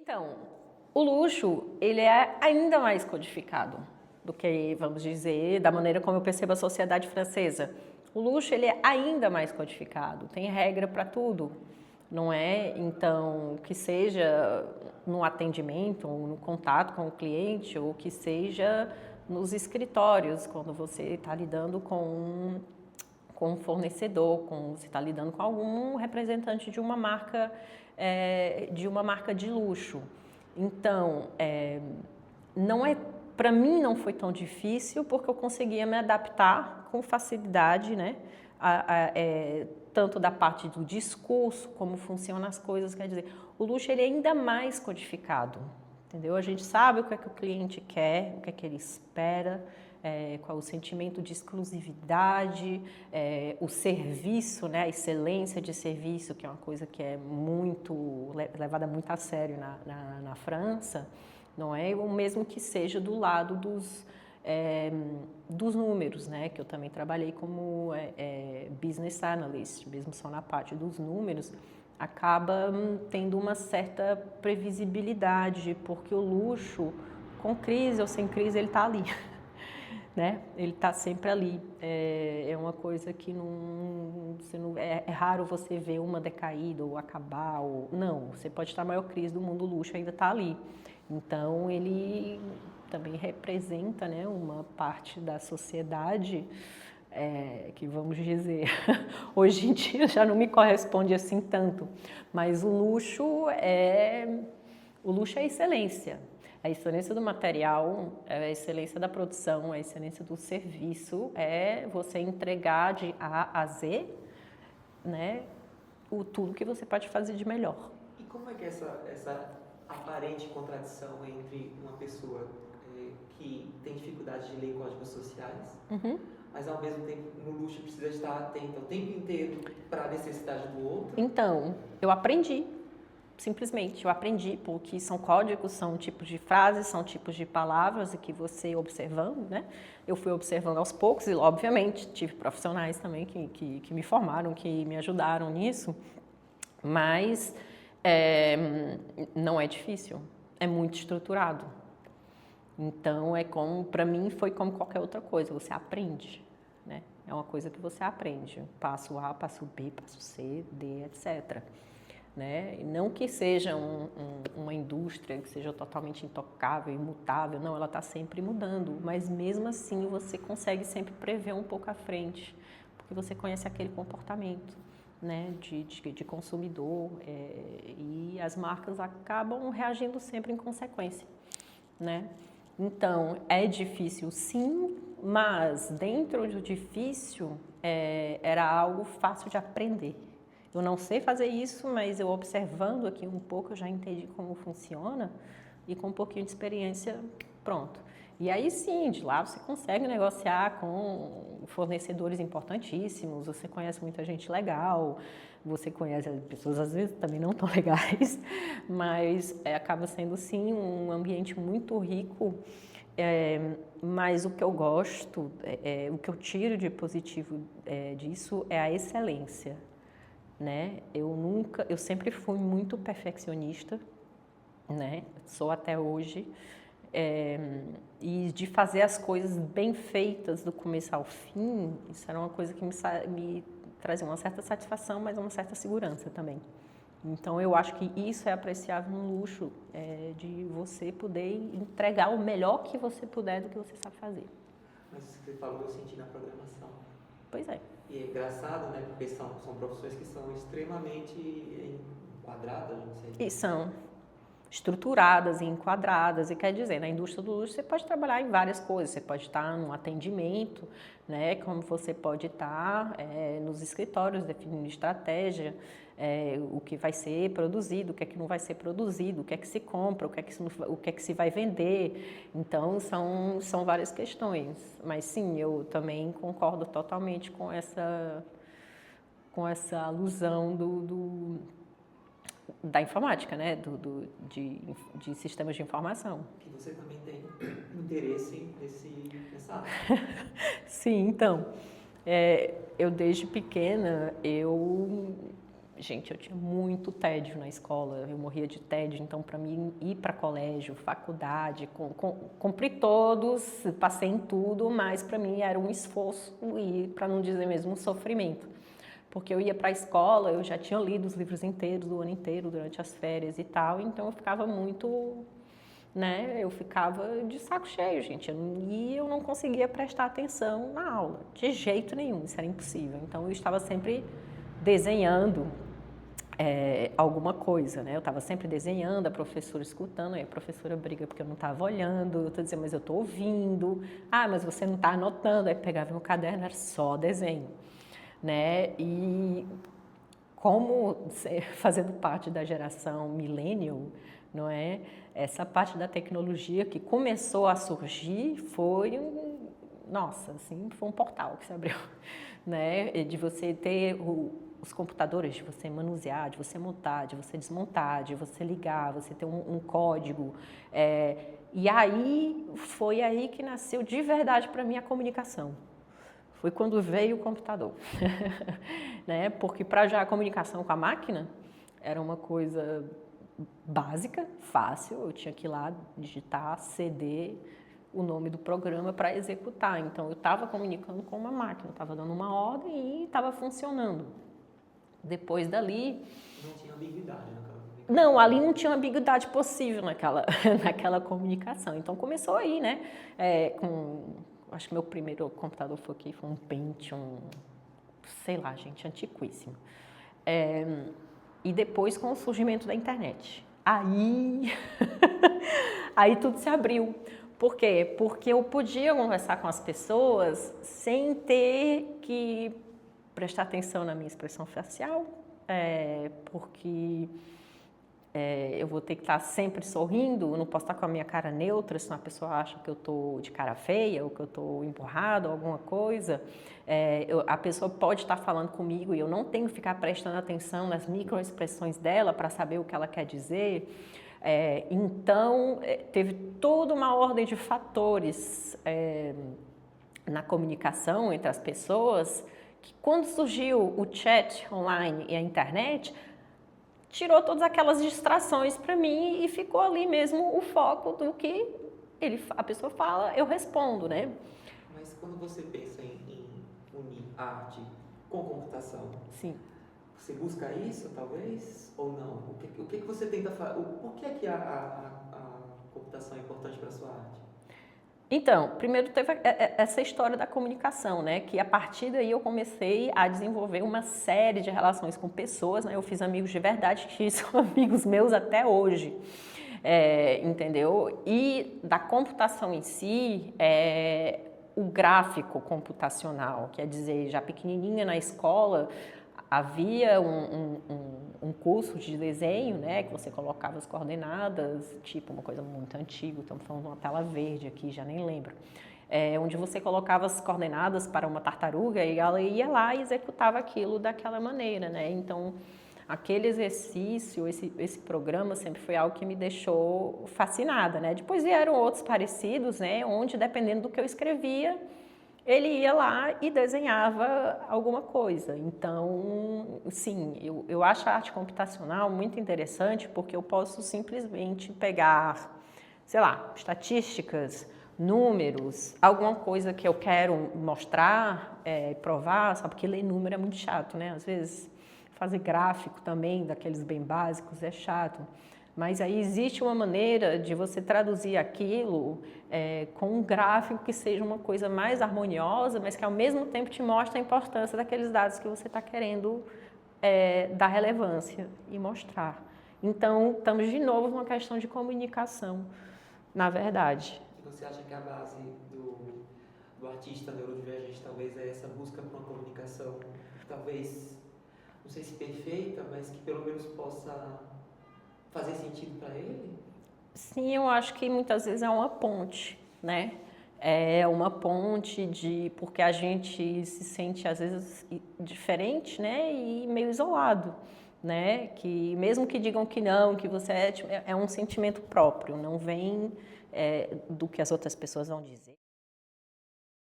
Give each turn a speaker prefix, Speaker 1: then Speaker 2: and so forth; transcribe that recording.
Speaker 1: Então, o luxo, ele é ainda mais codificado do que, vamos dizer, da maneira como eu percebo a sociedade francesa. O luxo, ele é ainda mais codificado, tem regra para tudo, não é? Então, que seja no atendimento, ou no contato com o cliente, ou que seja nos escritórios, quando você está lidando com um fornecedor, você está lidando com algum representante de uma marca, de luxo. Então, não é, para mim não foi tão difícil porque eu conseguia me adaptar com facilidade, né? Tanto da parte do discurso, como funcionam as coisas, quer dizer, o luxo ele é ainda mais codificado, entendeu? A gente sabe o que é que o cliente quer, o que é que ele espera, qual é o sentimento de exclusividade, o serviço, né, a excelência de serviço, que é uma coisa que é muito levada muito a sério na França, não é? O mesmo que seja do lado dos números, né, que eu também trabalhei como business analyst, mesmo só na parte dos números, acaba tendo uma certa previsibilidade, porque o luxo, com crise ou sem crise, ele está ali. Né? Ele está sempre ali. É uma coisa que é raro você ver uma decaída ou acabar. Não, você pode estar na maior crise do mundo, o luxo ainda está ali. Então, ele também representa, né, uma parte da sociedade que, vamos dizer, hoje em dia já não me corresponde assim tanto. Mas o luxo é excelência. A excelência do material, a excelência da produção, a excelência do serviço, é você entregar de A a Z, né, tudo que você pode fazer de melhor.
Speaker 2: E como é que é essa aparente contradição entre uma pessoa que tem dificuldade de ler códigos sociais, mas ao mesmo tempo no luxo precisa estar atenta o tempo inteiro para a necessidade do outro?
Speaker 1: Então, eu aprendi. Simplesmente, eu aprendi, porque são códigos, são tipos de frases, são tipos de palavras e que você observando, né? Eu fui observando aos poucos e, obviamente, tive profissionais também que me formaram, que me ajudaram nisso, mas não é difícil, é muito estruturado. Então, para mim, foi como qualquer outra coisa, você aprende, né? É uma coisa que você aprende, passo A, passo B, passo C, D, etc. Né? Não que seja uma indústria que seja totalmente intocável, imutável, não, ela está sempre mudando, mas mesmo assim você consegue sempre prever um pouco à frente, porque você conhece aquele comportamento, né, de consumidor, e as marcas acabam reagindo sempre em consequência, né? Então, é difícil sim, mas dentro do difícil era algo fácil de aprender. Eu não sei fazer isso, mas eu observando aqui um pouco, eu já entendi como funciona e com um pouquinho de experiência, pronto. E aí sim, de lá você consegue negociar com fornecedores importantíssimos, você conhece muita gente legal, você conhece pessoas às vezes também não tão legais, mas acaba sendo sim um ambiente muito rico. Mas o que eu gosto, o que eu tiro de positivo disso é a excelência. Né? Eu sempre fui muito perfeccionista, né? Sou até hoje, e de fazer as coisas bem feitas do começo ao fim, isso era uma coisa que me trazia uma certa satisfação, mas uma certa segurança também. Então eu acho que isso é apreciável no luxo, de você poder entregar o melhor que você puder do que você sabe fazer.
Speaker 2: Mas você falou, eu senti na programação.
Speaker 1: Pois é.
Speaker 2: E é engraçado, né? Porque são profissões que são extremamente enquadradas, não sei.
Speaker 1: E são estruturadas e enquadradas, e quer dizer, na indústria do luxo você pode trabalhar em várias coisas, você pode estar no atendimento, né, como você pode estar nos escritórios definindo estratégia, o que vai ser produzido, o que é que não vai ser produzido, o que é que se compra, o que é que se vai vender. Então são várias questões, mas sim, eu também concordo totalmente com essa alusão da informática, né? De sistemas de informação.
Speaker 2: Que você também tem interesse nessa área.
Speaker 1: Sim, então, eu desde pequena, Gente, eu tinha muito tédio na escola, eu morria de tédio, então para mim ir para colégio, faculdade, cumpri todos, passei em tudo, mas para mim era um esforço e, para não dizer mesmo, um sofrimento. Porque eu ia para a escola, eu já tinha lido os livros inteiros, do ano inteiro, durante as férias e tal, então eu ficava muito, né, eu ficava de saco cheio, gente, e eu não conseguia prestar atenção na aula, de jeito nenhum, isso era impossível. Então eu estava sempre desenhando alguma coisa, né? Eu estava sempre desenhando, a professora escutando, aí a professora briga porque eu não estava olhando, eu estou dizendo, mas eu estou ouvindo, mas você não está anotando, aí pegava meu caderno, era só desenho, né? E como fazendo parte da geração millennial, não é? Essa parte da tecnologia que começou a surgir foi nossa, assim, foi um portal que se abriu, né? De você ter os computadores, de você manusear, de você montar, de você desmontar, de você ligar, você ter um código. E aí, foi aí que nasceu de verdade para mim a comunicação. Foi quando veio o computador. Né? Porque para já a comunicação com a máquina era uma coisa básica, fácil, eu tinha que ir lá digitar, CD, o nome do programa para executar. Então eu estava comunicando com uma máquina, estava dando uma ordem e estava funcionando. Depois dali...
Speaker 2: Não tinha ambiguidade naquela comunicação.
Speaker 1: Não, ali não tinha ambiguidade possível naquela comunicação. Então começou aí, né? Acho que meu primeiro computador foi um Pentium, sei lá, gente, antiquíssimo. E depois com o surgimento da internet. Aí tudo se abriu. Por quê? Porque eu podia conversar com as pessoas sem ter que prestar atenção na minha expressão facial, porque eu vou ter que estar sempre sorrindo, eu não posso estar com a minha cara neutra, senão a pessoa acha que eu estou de cara feia ou que eu estou emburrado ou alguma coisa. A pessoa pode estar falando comigo e eu não tenho que ficar prestando atenção nas microexpressões dela para saber o que ela quer dizer. Então, teve toda uma ordem de fatores na comunicação entre as pessoas que, quando surgiu o chat online e a internet, tirou todas aquelas distrações para mim e ficou ali mesmo o foco do que a pessoa fala, eu respondo, né?
Speaker 2: Mas quando você pensa em unir arte com computação,
Speaker 1: sim,
Speaker 2: você busca isso, talvez, ou não? O que você tenta fazer? Por que a computação é importante para a sua arte?
Speaker 1: Então, primeiro teve essa história da comunicação, né? Que a partir daí eu comecei a desenvolver uma série de relações com pessoas, né? Eu fiz amigos de verdade que são amigos meus até hoje, entendeu? E da computação em si, o gráfico computacional, quer dizer, já pequenininha na escola, havia um curso de desenho, né, que você colocava as coordenadas, tipo uma coisa muito antiga, estamos falando de uma tela verde aqui, já nem lembro, onde você colocava as coordenadas para uma tartaruga e ela ia lá e executava aquilo daquela maneira, né? Então, aquele exercício, esse programa sempre foi algo que me deixou fascinada, né? Depois vieram outros parecidos, né, onde dependendo do que eu escrevia, ele ia lá e desenhava alguma coisa. Então, sim, eu acho a arte computacional muito interessante porque eu posso simplesmente pegar, sei lá, estatísticas, números, alguma coisa que eu quero mostrar, provar, só porque ler número é muito chato, né? Às vezes fazer gráfico também, daqueles bem básicos, é chato. Mas aí existe uma maneira de você traduzir aquilo com um gráfico que seja uma coisa mais harmoniosa, mas que ao mesmo tempo te mostre a importância daqueles dados que você está querendo dar relevância e mostrar. Então, estamos de novo numa questão de comunicação, na verdade.
Speaker 2: E você acha que a base do artista neurodivergente talvez é essa busca por uma comunicação, talvez, não sei se perfeita, mas que pelo menos possa fazer sentido para ele?
Speaker 1: Sim, eu acho que muitas vezes é uma ponte, né? É uma ponte porque a gente se sente às vezes diferente, né? E meio isolado, né? Que mesmo que digam que não, que você é um sentimento próprio, não vem do que as outras pessoas vão dizer.